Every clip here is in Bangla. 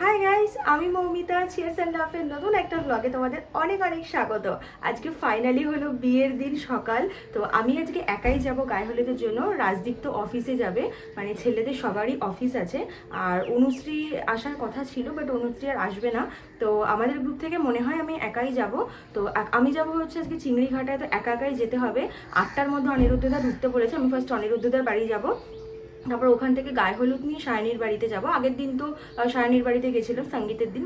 হাই গাইস, আমি মৌমিতা। চিয়ার্স অ্যান্ড লাফের নতুন একটা ব্লগে তোমাদের অনেক অনেক স্বাগত। আজকে ফাইনালি হলো বিয়ের দিন সকাল। তো আমি আজকে একাই যাব গায়ে হলুদের জন্য। রাজদীপ তো অফিসে যাবে, মানে ছেলেদের সবারই অফিস আছে। আর অনুশ্রী আসার কথা ছিল, বাট অনুশ্রী আর আসবে না। তো আমাদের গ্রুপ থেকে মনে হয় আমি একাই যাব। তো আমি যাব হচ্ছে আজকে চিংড়িঘাটায়। তো একা একাই যেতে হবে। 8টার মধ্যে অনিরুদ্ধদা ঢুকতে বলেছে। আমি ফার্স্ট অনিরুদ্ধদার বাড়ি যাব, তারপর ওখান থেকে গায়ে হলুদ নিয়ে সায়নীর বাড়িতে যাব। আগের দিন তো সায়নীর বাড়িতে গেছিলাম সঙ্গীতের দিন,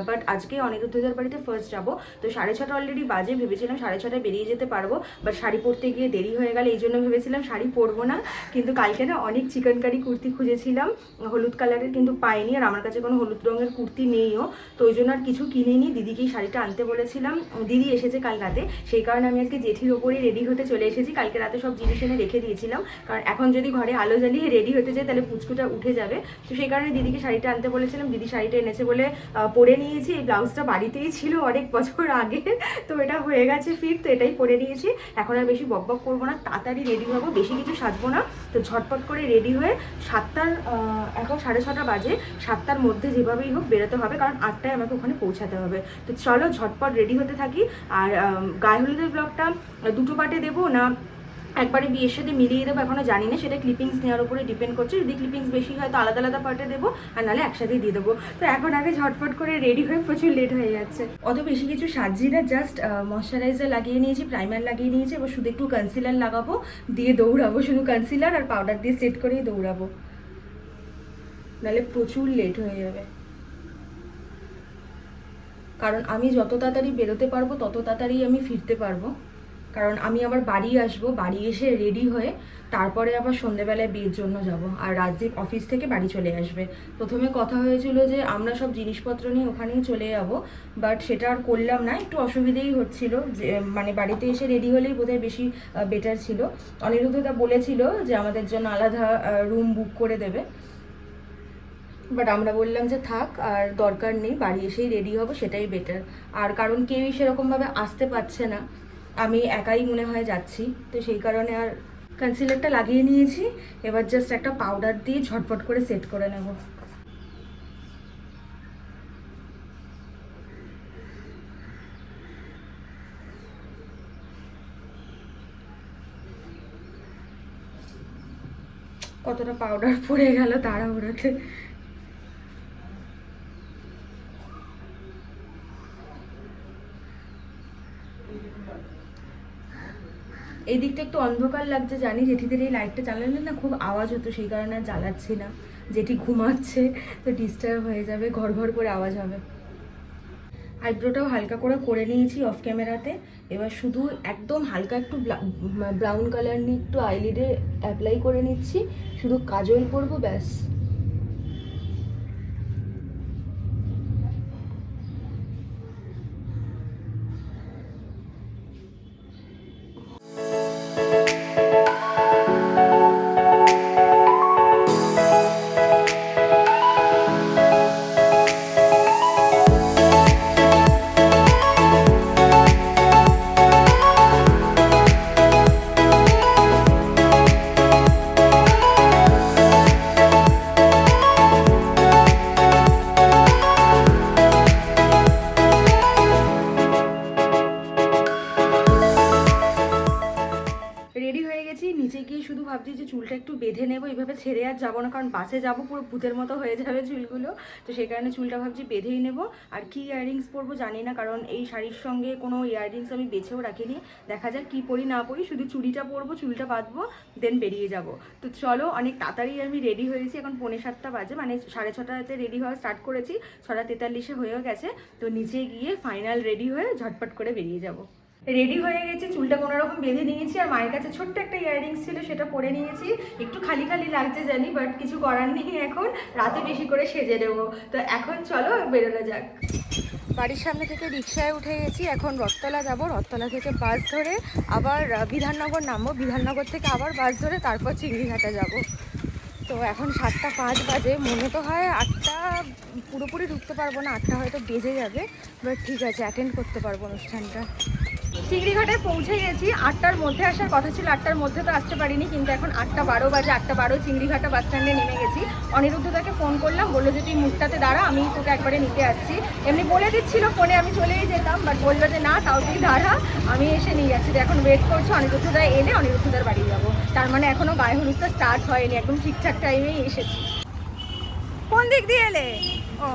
বাট আজকে অনিরুদ্ধদের বাড়িতে ফার্স্ট যাব। তো 6:30 অলরেডি বাজে। ভেবেছিলাম 6:30 বেরিয়ে যেতে পারবো, বাট শাড়ি পরতে গিয়ে দেরি হয়ে গেল। এই জন্য ভেবেছিলাম শাড়ি পরবো না। কিন্তু কালকে না অনেক চিকেন কারি কুর্তি খুঁজেছিলাম হলুদ কালারের, কিন্তু পাইনি। আর আমার কাছে কোনো হলুদ রঙের কুর্তি নেইও, তো ওই জন্য আর কিছু কিনিনি। দিদিকেই শাড়িটা আনতে বলেছিলাম। দিদি এসেছে কাল রাতে, সেই কারণে আমি আজকে জেঠির ওপরেই রেডি হতে চলে এসেছি। কালকে রাতে সব জিনিস এনে রেখে দিয়েছিলাম, কারণ এখন যদি ঘরে আলো জ্বালিয়ে রেডি হতে যায় তাহলে পুচকুটা উঠে যাবে। তো সেই কারণে দিদিকে শাড়িটা আনতে বলেছিলাম। দিদি শাড়িটা এনেছে বলে পরে নিয়েছি। এই ব্লাউজটা বাড়িতেই ছিল অনেক বছর আগে, তো এটা হয়ে গেছে ফিট, তো এটাই পরে নিয়েছি। এখন আর বেশি বকবক করবো না, তাড়াতাড়ি রেডি হবো, বেশি কিছু সাজবো না। তো ঝটপট করে রেডি হয়ে 7টার, এখন 6:30 বাজে, 7টার মধ্যে যেভাবেই হোক বেরোতে হবে, কারণ 8টায় আমাকে ওখানে পৌঁছাতে হবে। তো চলো ঝটপট রেডি হতে থাকি। আর গায়ে হলুদের ব্লগটা দুটো পার্টে দেবো না একবারে বিয়ের সাথে মিলিয়ে দেবো এখনো জানি না, সেটা ক্লিপিংস নেওয়ার উপরে ডিপেন্ড করছে। যদি ক্লিপিংস বেশি হয় তো আলাদা আলাদা পার্টে দেবো, আর নাহলে একসাথেই দিয়ে দেবো। তো এখন আগে ঝটফট করে রেডি হয়ে, প্রচুর লেট হয়ে যাচ্ছে। অত বেশি কিছু সাজি না, জাস্ট ময়শ্চারাইজার লাগিয়ে নিয়েছি, প্রাইমার লাগিয়ে নিয়েছি। এবার শুধু একটু কনসিলার লাগাবো, দিয়ে দৌড়াবো। শুধু কনসিলার আর পাউডার দিয়ে সেট করেই দৌড়াবো, নাহলে প্রচুর লেট হয়ে যাবে। কারণ আমি যত তাড়াতাড়ি বেরোতে পারবো তত তাড়াতাড়ি আমি ফিরতে পারবো। কারণ আমি আবার বাড়ি আসবো, বাড়ি এসে রেডি হয়ে তারপরে আবার সন্ধ্যেবেলায় বিয়ের জন্য যাব। আর রাজদীপ অফিস থেকে বাড়ি চলে আসবে। প্রথমে কথা হয়েছিল যে আমরা সব জিনিসপত্র নিয়ে ওখানেই চলে যাব, বাট সেটা আর করলাম না। একটু অসুবিধেই হচ্ছিল, যে মানে বাড়িতে এসে রেডি হলেই বোধহয় বেশি বেটার ছিল। অনিরুদ্ধদা বলেছিল যে আমাদের জন্য আলাদা রুম বুক করে দেবে, বাট আমরা বললাম যে থাক, আর দরকার নেই, বাড়ি এসেই রেডি হবো, সেটাই বেটার। আর কারণ কেউই সেরকমভাবে আসতে পারছে না, আমি একাই মনে হয় যাচ্ছি। তো সেই কারণে আর কনসিলারটা লাগিয়ে নিয়েছি। এবার জাস্ট একটা পাউডার দিয়ে ঝটপট করে সেট করে নেব। কতটা পাউডার পড়ে গেল তাড়াহুড়োতে। এই দিকটা একটু অন্ধকার লাগছে জানি, জেঠিদের এই লাইটটা জ্বালালে না খুব আওয়াজ হতো, সেই কারণে আর জ্বালাচ্ছি না। জেঠি ঘুমাচ্ছে, তো ডিস্টার্ব হয়ে যাবে, ঘর ঘর করে আওয়াজ হবে। আইব্রোটাও হালকা করে করে নিয়েছি অফ ক্যামেরাতে। এবার শুধু একদম হালকা একটু ব্রাউন কালার নিয়ে একটু আইলিডে অ্যাপ্লাই করে নিচ্ছি, শুধু কাজল করবো, ব্যাস। রেডি হয়ে গেছি, নিচে গিয়ে শুধু ভাবছি যে চুলটা একটু বেঁধে নেবো। এইভাবে ছেড়ে আর যাবো না, কারণ বাসে যাবো পুরো ভূতের মতো হয়ে যাবে চুলগুলো। তো সেই কারণে চুলটা ভাবছি বেঁধেই নেবো। আর কি ইয়াররিংস পরবো জানি না, কারণ এই শাড়ির সঙ্গে কোনো ইয়াররিংস আমি বেছেও রাখিনি। দেখা যাক কি পরি না পরি, শুধু চুড়িটা পরবো, চুলটা বাঁধবো, দেন বেরিয়ে যাব। তো চলো, অনেক তাড়াতাড়ি আমি রেডি হয়েছি। এখন 6:45 বাজে, মানে 6:30তে রেডি হওয়া স্টার্ট করেছি, 6:43 হয়েও গেছে। তো নিচে গিয়ে ফাইনাল রেডি হয়ে ঝটপট করে বেরিয়ে যাব। রেডি হয়ে গেছি, চুলটা কোনো রকম বেঁধে নিয়েছি। আর মায়ের কাছে ছোট্ট একটা ইয়াররিংস ছিল, সেটা পরে নিয়েছি। একটু খালি খালি লাগছে জানি, বাট কিছু করার নেই, এখন রাতে বেশি করে সেজে নেবো। তো এখন চলো বেরোনো যাক। বাড়ির সামনে থেকে রিক্সায় উঠে গেছি, এখন রথতলা যাব। রথতলা থেকে বাস ধরে আবার বিধাননগর নামবো, বিধাননগর থেকে আবার বাস ধরে তারপর চিংড়িঘাটা যাব। তো এখন 7:05 বাজে। মনে তো হয় 8টা পুরোপুরি ঢুকতে পারবো না, 8টা হয়তো বেজে যাবে, বাট ঠিক আছে, অ্যাটেন্ড করতে পারবো অনুষ্ঠানটা। চিংড়িঘাটে পৌঁছে গেছি। 8টার মধ্যে আসার কথা ছিল, 8টার মধ্যে তো আসতে পারিনি, কিন্তু এখন 8:12 বাজে। 8:12 চিংড়িঘাটা বাস স্ট্যান্ডে নেমে গেছি। অনিরুদ্ধদাকে ফোন করলাম, বললো যে তুই মুখটাতে দাঁড়া, আমি তোকে একবারে নিতে আসছি। এমনি বলে দিচ্ছিল ফোনে আমি চলেই যেতাম, বাট বললো যে না, তাও তুই দাঁড়া, আমি এসে নিয়ে যাচ্ছি। এখন ওয়েট করছি অনিরুদ্ধদা এলে অনিরুদ্ধদার বাড়ি যাবো। তার মানে এখনও গায়ে হলুদটা স্টার্ট হয়নি, একদম ঠিকঠাক টাইমেই এসেছি। কোন দিক দিয়ে এলে? ও,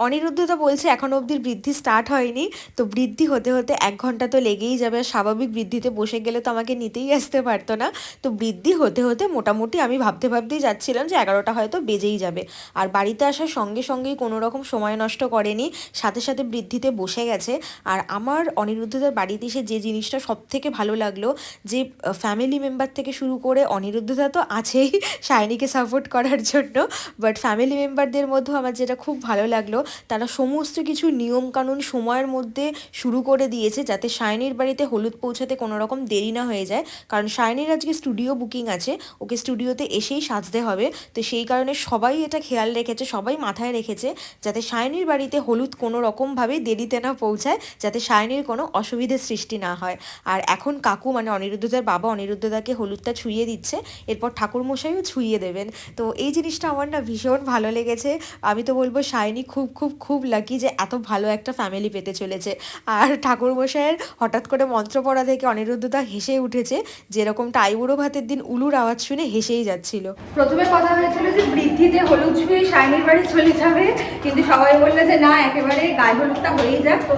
অনিরুদ্ধতা বলছে এখনো অবধি বৃদ্ধি স্টার্ট হয়নি, তো বৃদ্ধি হতে হতে 1 ঘন্টা তো লেগেই যাবে। আর স্বাভাবিক বৃদ্ধিতে বসে গেলে তো আমাকে নিতেই আসতে পারতো না। তো বৃদ্ধি হতে হতে মোটামুটি আমি ভাবতেই যাচ্ছিলাম যে 11টা হয়তো বেজেই যাবে। আর বাড়িতে আসার সঙ্গে সঙ্গেই কোনো রকম সময় নষ্ট করেনি, সাথে সাথে বৃদ্ধিতে বসে গেছে। আর আমার অনিরুদ্ধতার বাড়িতে এসে যে জিনিসটা সব থেকে ভালো লাগলো, যে ফ্যামিলি মেম্বার থেকে শুরু করে অনিরুদ্ধতা তো আছেই শাইনিকে সাপোর্ট করার জন্য, বাট ফ্যামিলি মেম্বারদের মধ্যেও আমার যেটা খুব ভালো লাগলো, তারা সমস্ত কিছু নিয়মকানুন সময়ের মধ্যে শুরু করে দিয়েছে, যাতে শাইনির বাড়িতে হলুদ পৌঁছাতে কোনো রকম দেরি না হয়ে যায়। কারণ শাইনির আজকে স্টুডিও বুকিং আছে, ওকে স্টুডিওতে এসেই সাজতে হবে। তো সেই কারণে সবাই এটা খেয়াল রেখেছে, সবাই মাথায় রেখেছে যাতে শাইনির বাড়িতে হলুদ কোনো রকমভাবে দেরিতে না পৌঁছায়, যাতে শাইনির কোনো অসুবিধের সৃষ্টি না হয়। আর এখন কাকু মানে অনিরুদ্ধতার বাবা অনিরুদ্ধতাকে হলুদটা ছুঁয়ে দিচ্ছে, এরপর ঠাকুরমশাইও ছুঁয়ে দেবেন। তো এই জিনিসটা আমার না ভীষণ ভালো লেগেছে। আমি তো বলবো শাইনি খুব খুব খুব লাকি যে এত ভালো একটা ফ্যামিলি পেতে চলেছে। আর ঠাকুরমশাইয়ের হঠাৎ করে মন্ত্র পড়া দেখে অনিরুদ্ধতা হেসে উঠেছে, যেরকমটা আইবুড়ো ভাতের দিন উলুর আওয়াজ শুনে হেসেই যাচ্ছিল। প্রথমে কথা হয়েছিল যে বৃদ্ধিতে হলুদ ছুঁয়ে শাইনির বাড়ি চলে যাবে, কিন্তু সবাই বললো যে না, একেবারে গায়ে হলুদটা হয়েই যাক। তো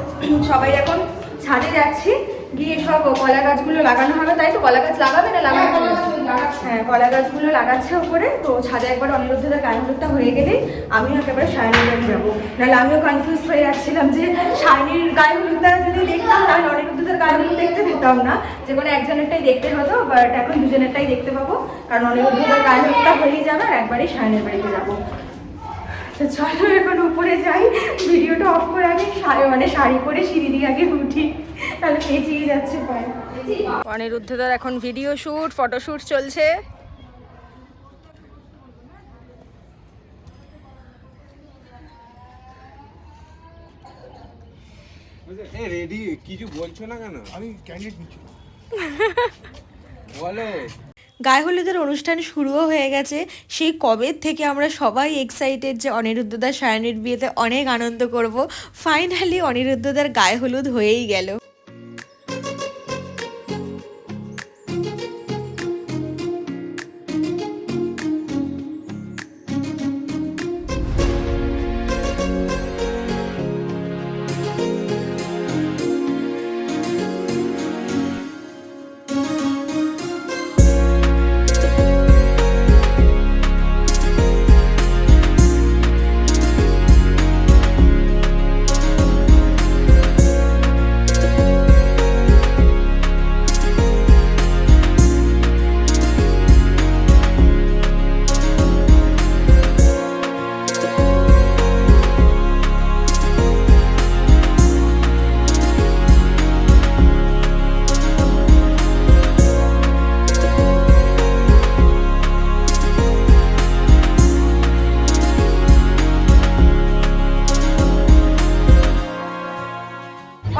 সবাই এখন ছাদে যাচ্ছি, গিয়ে সব কলা গাছগুলো লাগানো হবে। তাই তো, কলা গাছ লাগাবে না লাগানো? হ্যাঁ, কলা গাছগুলো লাগাচ্ছে ওপরে। তো ছাদে একবার অনিরুদ্ধতার গায়ে হলুদটা হয়ে গেলেই আমিও একেবারে শাইনির বাড়ি যাবো। নাহলে আমিও কনফিউজ হয়ে যাচ্ছিলাম যে শাইনির গায়ে হলুদটা যদি দেখতাম তাহলে অনিরুদ্ধতার গায়ে হলুদ দেখতে পেতাম না, যে কোনো একজনেরটাই দেখতে হতো। বাট এখন দুজনেরটাই দেখতে পাবো, কারণ অনিরুদ্ধতার গায়ে হলুদটা হয়েই যাবে আর একবারেই শাইনির বাড়িতে যাবো। তো চলো এখন উপরে যাই, ভিডিওটা অফ করে আগে মানে শাড়ি পরে সিঁড়ি দিয়ে আগে উঠি, তাহলে পেঁচিয়ে যাচ্ছে পায়ে। অনিরুদ্ধতার এখন ভিডিও শুট, ফটোশুট চলছে। রেডি কিছু বলছো না কেন? আমি ক্যান্ডিডেট নিচ্ছি বলো। গায়ে হলুদের অনুষ্ঠান শুরুও হয়ে গেছে। সেই কবে থেকে আমরা সবাই এক্সাইটেড যে অনিরুদ্ধদার শায়নির বিয়েতে অনেক আনন্দ করব। ফাইনালি অনিরুদ্ধদার গায়ে হলুদ হয়েই গেল।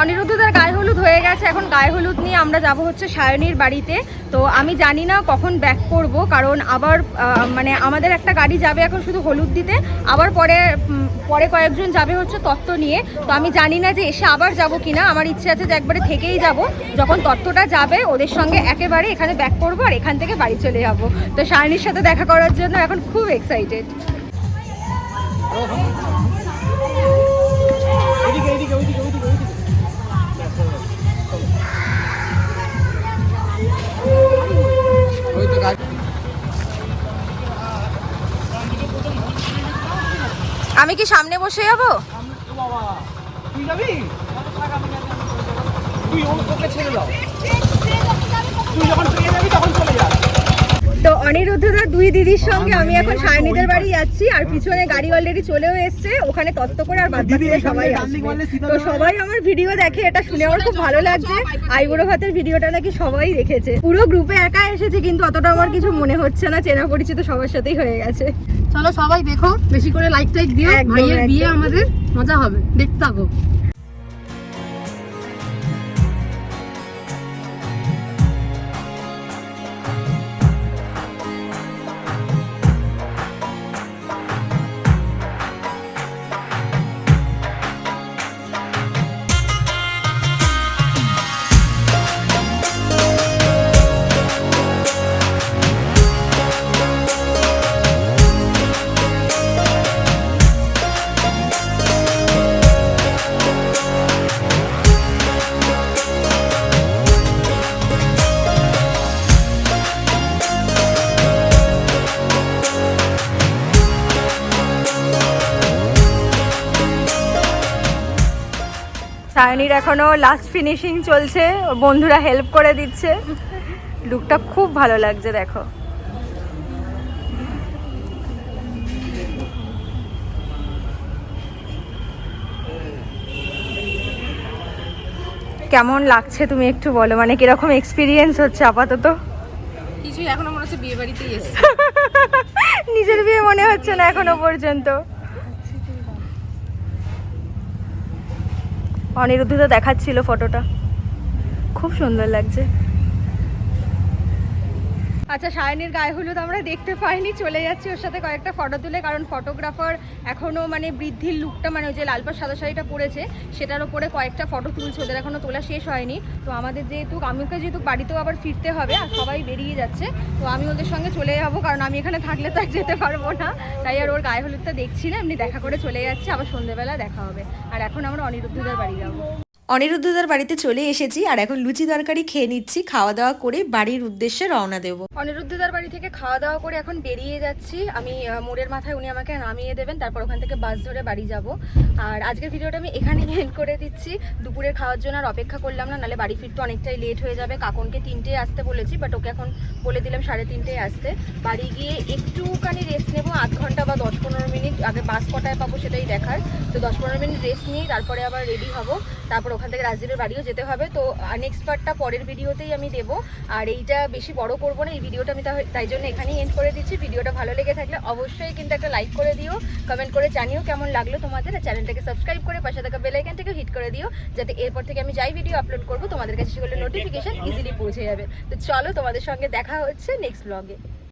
অনিরুদ্ধদার গায়ে হলুদ হয়ে গেছে, এখন গায়ে হলুদ নিয়ে আমরা যাব হচ্ছে শায়নির বাড়িতে। তো আমি জানি না কখন ব্যাক করব, কারণ আবার মানে আমাদের একটা গাড়ি যাবে এখন শুধু হলুদ দিতে, আবার পরে কয়েকজন যাবে হচ্ছে তত্ত্ব নিয়ে। তো আমি জানি না যে এসে আবার যাব কিনা, আমার ইচ্ছে আছে যে একবারে থেকেই যাব, যখন তত্ত্বটা যাবে ওদের সঙ্গে একেবারে এখানে ব্যাক করব আর এখান থেকে বাড়ি চলে যাব। তো শায়নির সাথে দেখা করার জন্য এখন খুব এক্সাইটেড। আমি কি সামনে বসে যাবো? তুই যাবি? তুই ওকে ছেড়ে দাও, তুই যখন পেয়ে যাবি তখন চলে যা। তো অনিরুদ্ধদার দুই দিদির সঙ্গে আমি এখন শায়নিদের বাড়ি যাচ্ছি, আর পিছনে গাড়ি অলরেডি চলেও এসছে, ওখানে তত্ত্ব করে আর বাদবাকিরা সবাই আসবে। তো সবাই আমার ভিডিও দেখে, এটা শুনে আমার খুব ভালো লাগছে। আইবুড়ো ভাতের ভিডিওটা নাকি সবাই দেখেছে, পুরো গ্রুপে একা এসেছে, কিন্তু অতটা আমার কিছু মনে হচ্ছে না, চেনা পরিচিত সবার সাথেই হয়ে গেছে। চলো সবাই দেখো, বেশি করে লাইক টাইক দিও, ভাইয়ের বিয়ে আমাদের মজা হবে, দেখতে থাকো। সায়নীর এখনো লাস্ট ফিনিশিং চলছে, ওর বন্ধুরা হেল্প করে দিচ্ছে। লুকটা খুব ভালো লাগছে দেখো। কেমন লাগছে তুমি একটু বলো, মানে কিরকম এক্সপিরিয়েন্স হচ্ছে আপাতত? কিছু এখনো মনে হচ্ছে বিয়ে বাড়িতেই এসছে। নিজের বিয়ে মনে হচ্ছে না এখনো পর্যন্ত। অনিরুদ্ধ তো দেখাচ্ছিল ফটোটা, খুব সুন্দর লাগছে। আচ্ছা, সায়নীর গায়ে হলুদ আমরা দেখতে পাইনি, চলে যাচ্ছি ওর সাথে কয়েকটা ফটো তুলে, কারণ ফটোগ্রাফার এখনও মানে বৃদ্ধির লুকটা, মানে ওই যে লাল পাড় সাদা শাড়িটা পরেছে সেটার ওপরে কয়েকটা ফটো তুলছে, ওদের এখনও তোলা শেষ হয়নি। তো আমাদের যেহেতু বাড়িতেও আবার ফিরতে হবে আর সবাই বেরিয়ে যাচ্ছে, তো আমি ওদের সঙ্গে চলে যাবো, কারণ আমি এখানে থাকলে তো আর যেতে পারবো না। তাই আর ওর গায়ে হলুদটা দেখছি না, এমনি দেখা করে চলে যাচ্ছে, আবার সন্ধ্যেবেলা দেখা হবে। আর এখন আমরা অনিরুদ্ধদের বাড়ি যাবো। অনিরুদ্ধদার বাড়িতে চলে এসেছি আর এখন লুচি তরকারি খেয়ে নিচ্ছি, খাওয়া দাওয়া করে বাড়ির উদ্দেশ্যে রওনা দেব। অনিরুদ্ধদার বাড়ি থেকে খাওয়া দাওয়া করে এখন বেরিয়ে যাচ্ছি আমি মোড়ের মাথায়, উনি আমাকে নামিয়ে দেবেন, তারপর ওখান থেকে বাস ধরে বাড়ি যাব। আর আজকের ভিডিওটা আমি এখানেই এন্ড করে দিচ্ছি। দুপুরের খাওয়ার জন্য আর অপেক্ষা করলাম না, নাহলে বাড়ি ফিরতে অনেকটাই লেট হয়ে যাবে। কাকনকে 3টে আসতে বলেছি, বাট ওকে এখন বলে দিলাম 3:30 আসতে। বাড়ি গিয়ে একটুখানি রেস্ট নেবো, আধ ঘন্টা বা 10-15 মিনিট, আগে বাস কটায় পাবো সেটাই দেখার। তো 10-15 মিনিট রেস্ট নিই, তারপরে আবার রেডি হব, তারপর ওখান থেকে রাজদীপের বাড়িও যেতে হবে। তো নেক্সট পার্টটা পরের ভিডিওতেই আমি দেবো, আর এইটা বেশি বড় করবো না, এই ভিডিওটা আমি তাই জন্য এখানেই এন্ড করে দিচ্ছি। ভিডিওটা ভালো লেগে থাকলে অবশ্যই কিন্তু একটা লাইক করে দিও, কমেন্ট করে জানিও কেমন লাগলো তোমাদের, আর চ্যানেলটাকে সাবস্ক্রাইব করে পাশে থাকা বেল আইকনটাকে হিট করে দিও, যাতে এরপর থেকে আমি যাই ভিডিও আপলোড করবো তোমাদের কাছে সেগুলো নোটিফিকেশন ইজিলি পৌঁছে যাবে। তো চলো, তোমাদের সঙ্গে দেখা হচ্ছে নেক্সট ব্লগে।